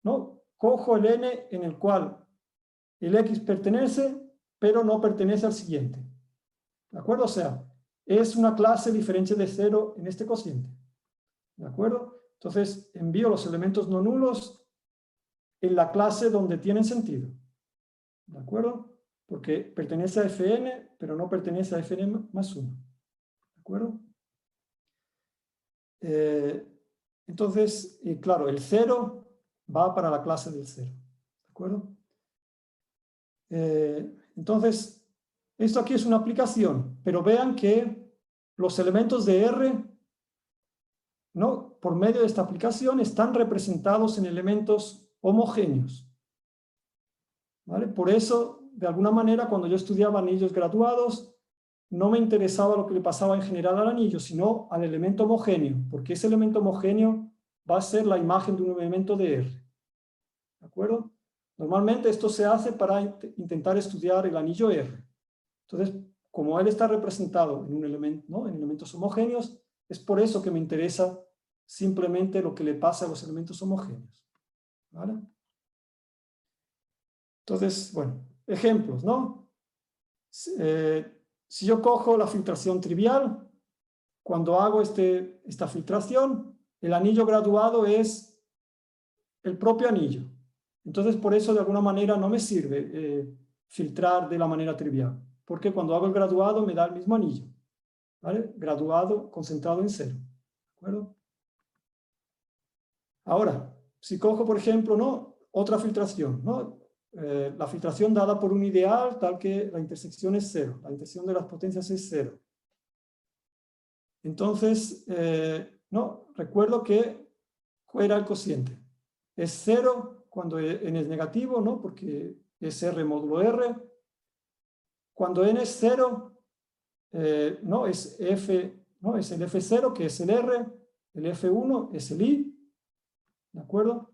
¿no? Cojo el n en el cual el x pertenece, pero no pertenece al siguiente, ¿de acuerdo? O sea, es una clase diferente de 0 en este cociente, ¿de acuerdo? Entonces, envío los elementos no nulos en la clase donde tienen sentido, ¿de acuerdo? Porque pertenece a Fn, pero no pertenece a Fn más 1, ¿de acuerdo? Entonces, claro, el 0 va para la clase del 0, ¿de acuerdo? Entonces, esto aquí es una aplicación, pero vean que los elementos de R, ¿no? Por medio de esta aplicación están representados en elementos homogéneos, ¿vale? Por eso, de alguna manera, cuando yo estudiaba anillos graduados, no me interesaba lo que le pasaba en general al anillo, sino al elemento homogéneo, porque ese elemento homogéneo va a ser la imagen de un elemento de R, ¿de acuerdo? Normalmente esto se hace para intentar estudiar el anillo R. Entonces, como él está representado en un elemento, ¿no? En elementos homogéneos, es por eso que me interesa simplemente lo que le pasa a los elementos homogéneos, ¿vale? Entonces, bueno, ejemplos, ¿no? Si yo cojo la filtración trivial, cuando hago esta filtración, el anillo graduado es el propio anillo. Entonces, por eso, de alguna manera, no me sirve filtrar de la manera trivial, porque cuando hago el graduado me da el mismo anillo, ¿vale? Graduado, concentrado en 0, ¿de acuerdo? Ahora, si cojo, por ejemplo, ¿no? Otra filtración, ¿no? La filtración dada por un ideal tal que la intersección es 0, la intersección de las potencias es 0. Entonces, no, recuerdo que era el cociente. Es 0 cuando n es negativo, ¿no? Porque es R módulo R. Cuando n es 0, no, es F, ¿no? Es el F0, que es el R, el F1 es el I, ¿de acuerdo?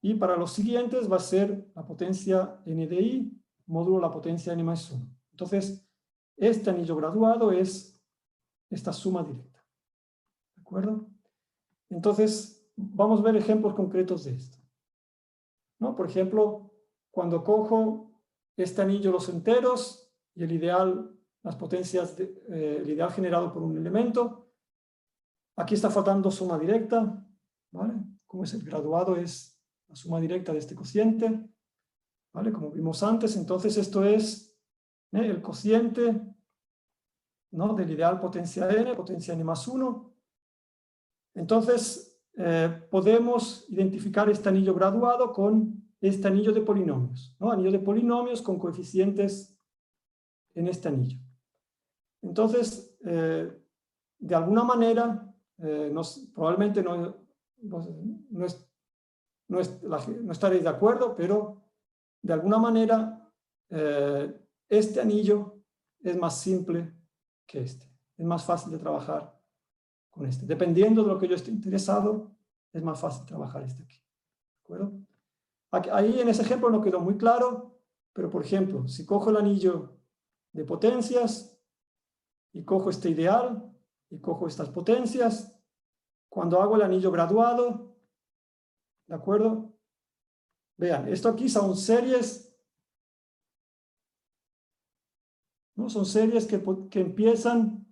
Y para los siguientes va a ser la potencia n de I módulo la potencia n más 1. Entonces, este anillo graduado es esta suma directa. ¿De acuerdo? Entonces, vamos a ver ejemplos concretos de esto, ¿no? Por ejemplo, cuando cojo este anillo los enteros y el ideal, las potencias, el ideal generado por un elemento, aquí está faltando suma directa, ¿vale? Como es el graduado, es la suma directa de este cociente, ¿vale? Como vimos antes, entonces esto es el cociente, ¿no? Del ideal potencia n más 1. Entonces, podemos identificar este anillo graduado con este anillo de polinomios, ¿no? Anillo de polinomios con coeficientes en este anillo. Entonces, de alguna manera, probablemente no estaréis de acuerdo, pero de alguna manera este anillo es más simple que este. Es más fácil de trabajar con este. Dependiendo de lo que yo esté interesado, es más fácil trabajar este aquí. ¿De acuerdo? Ahí en ese ejemplo no quedó muy claro, pero por ejemplo, si cojo el anillo de potencias y cojo este ideal y cojo estas potencias, cuando hago el anillo graduado, ¿de acuerdo? Vean, esto aquí son series, ¿no? Son series que empiezan,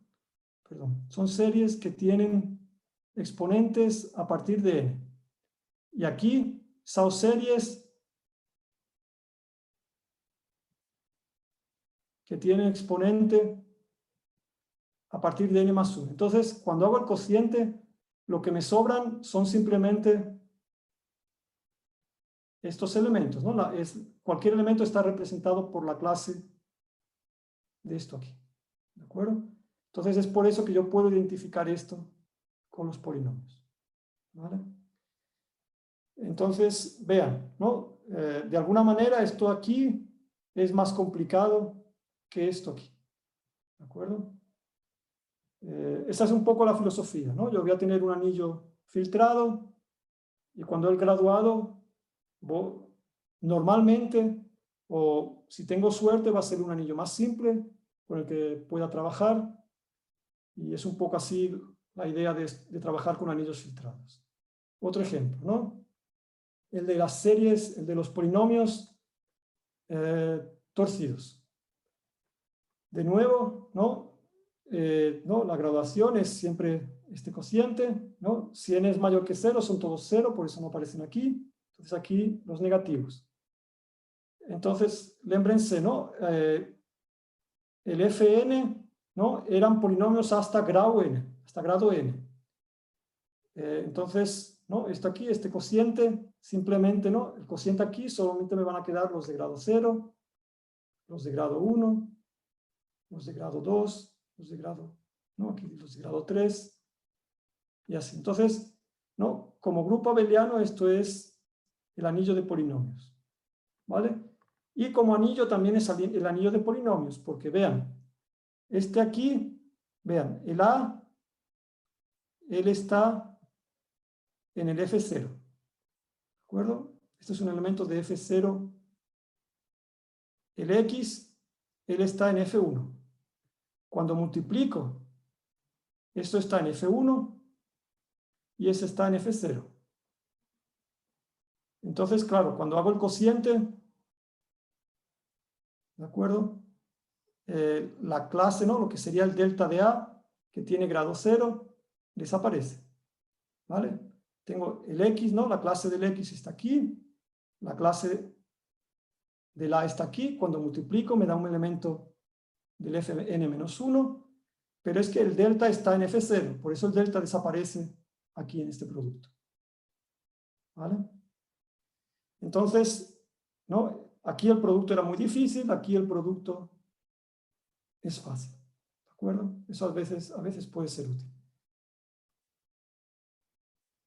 perdón, son series que tienen exponentes a partir de n. Y aquí son series que tienen exponente a partir de n más 1. Entonces, cuando hago el cociente, lo que me sobran son simplemente estos elementos, ¿no? Cualquier elemento está representado por la clase de esto aquí. ¿De acuerdo? Entonces, es por eso que yo puedo identificar esto con los polinomios. ¿Vale? Entonces, vean, ¿no? De alguna manera esto aquí es más complicado que esto aquí. ¿De acuerdo? Esa es un poco la filosofía, ¿no? Yo voy a tener un anillo filtrado y cuando el graduado, normalmente, o si tengo suerte, va a ser un anillo más simple con el que pueda trabajar, y es un poco así la idea de trabajar con anillos filtrados. Otro ejemplo, ¿no? El de las series, el de los polinomios torcidos. De nuevo, ¿no? La graduación es siempre este cociente, ¿no? Si n es mayor que 0, son todos 0, por eso no aparecen aquí. Entonces aquí los negativos. Entonces, lémbrense, ¿no? El fn, ¿no? Eran polinomios hasta grado n, hasta grado n. Entonces, ¿no? Esto aquí, este cociente, simplemente, ¿no? El cociente aquí solamente me van a quedar los de grado 0, los de grado 1, los de grado 2, los de grado, ¿no? Aquí los de grado 3, y así. Entonces, ¿no? Como grupo abeliano, esto es el anillo de polinomios, ¿vale? Y como anillo también es el anillo de polinomios, porque vean, este aquí, vean, el A, él está en el F0, ¿de acuerdo? Este es un elemento de F0. El X, él está en F1. Cuando multiplico, esto está en F1 y ese está en F0. Entonces, claro, cuando hago el cociente, ¿de acuerdo? La clase, ¿no? Lo que sería el delta de A, que tiene grado 0, desaparece. ¿Vale? Tengo el X, ¿no? La clase del X está aquí, la clase del A está aquí. Cuando multiplico me da un elemento del Fn-1, pero es que el delta está en F0, por eso el delta desaparece aquí en este producto. ¿Vale? Entonces, ¿no? Aquí el producto era muy difícil, aquí el producto es fácil. ¿De acuerdo? Eso a veces puede ser útil.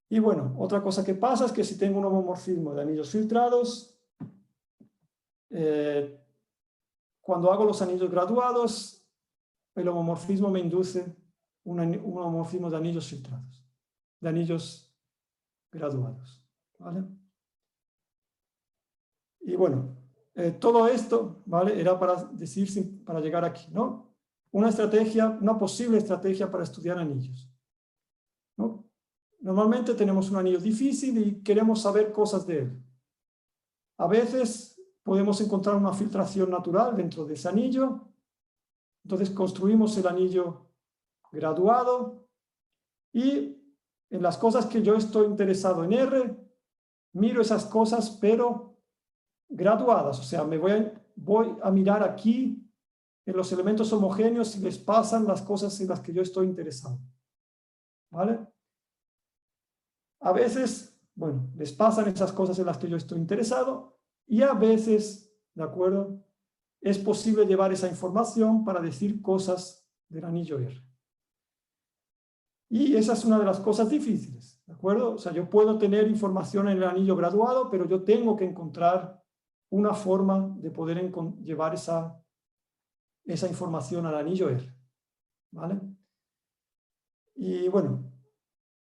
Y bueno, otra cosa que pasa es que si tengo un homomorfismo de anillos filtrados, cuando hago los anillos graduados, el homomorfismo me induce un homomorfismo de anillos filtrados, de anillos graduados. ¿Vale? Y bueno, todo esto, ¿vale? Era para decir, para llegar aquí, ¿no? Una posible estrategia para estudiar anillos, ¿no? Normalmente tenemos un anillo difícil y queremos saber cosas de él. A veces podemos encontrar una filtración natural dentro de ese anillo. Entonces construimos el anillo graduado y en las cosas que yo estoy interesado en R, miro esas cosas pero graduadas. O sea, voy a mirar aquí en los elementos homogéneos si les pasan las cosas en las que yo estoy interesado. ¿Vale? A veces, bueno, les pasan esas cosas en las que yo estoy interesado y a veces, ¿de acuerdo? es posible llevar esa información para decir cosas del anillo R. Y esa es una de las cosas difíciles, ¿de acuerdo? O sea, yo puedo tener información en el anillo graduado, pero yo tengo que encontrar una forma de poder llevar esa información al anillo R, ¿vale? Y bueno,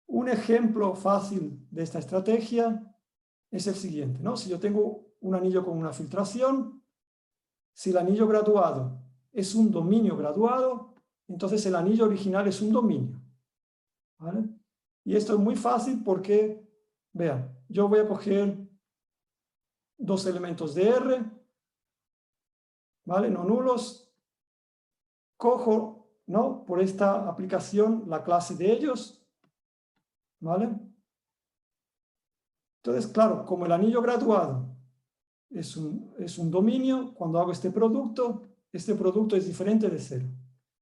un ejemplo fácil de esta estrategia es el siguiente, ¿no? Si yo tengo un anillo con una filtración, si el anillo graduado es un dominio graduado, entonces el anillo original es un dominio, ¿vale? Y esto es muy fácil porque, vean, yo voy a coger dos elementos de R, ¿vale? No nulos, cojo, ¿no? Por esta aplicación la clase de ellos, ¿vale? Entonces, claro, como el anillo graduado es un dominio, cuando hago este producto es diferente de cero.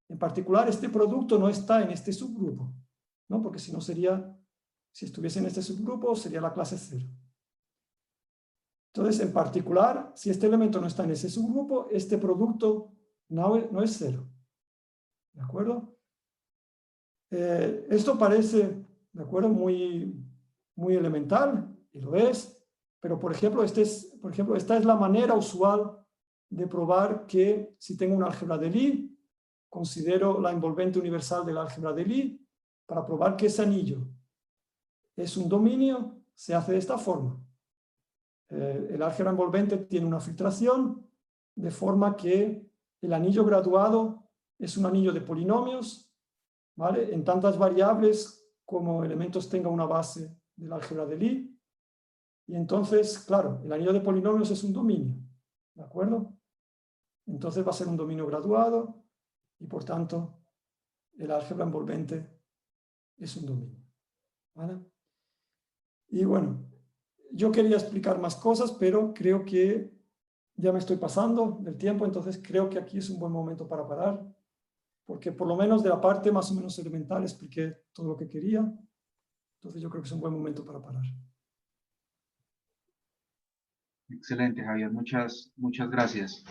En particular, este producto no está en este subgrupo, ¿no? Porque si no sería, si estuviese en este subgrupo, sería la clase cero. Entonces, en particular, si este elemento no está en ese subgrupo, este producto no es cero. ¿De acuerdo? Esto parece, ¿de acuerdo? Muy elemental, y lo es, pero por ejemplo, esta es la manera usual de probar que si tengo un álgebra de Lie, considero la envolvente universal del álgebra de Lie, para probar que ese anillo es un dominio, se hace de esta forma. El álgebra envolvente tiene una filtración, de forma que el anillo graduado es un anillo de polinomios, ¿vale? En tantas variables como elementos tenga una base del álgebra de Lie. Y entonces, claro, el anillo de polinomios es un dominio, ¿de acuerdo? Entonces va a ser un dominio graduado y por tanto el álgebra envolvente es un dominio, ¿vale? Y bueno, yo quería explicar más cosas, pero creo que ya me estoy pasando del tiempo, entonces creo que aquí es un buen momento para parar, porque por lo menos de la parte más o menos elemental expliqué todo lo que quería, entonces yo creo que es un buen momento para parar. Excelente, Javier. Muchas gracias.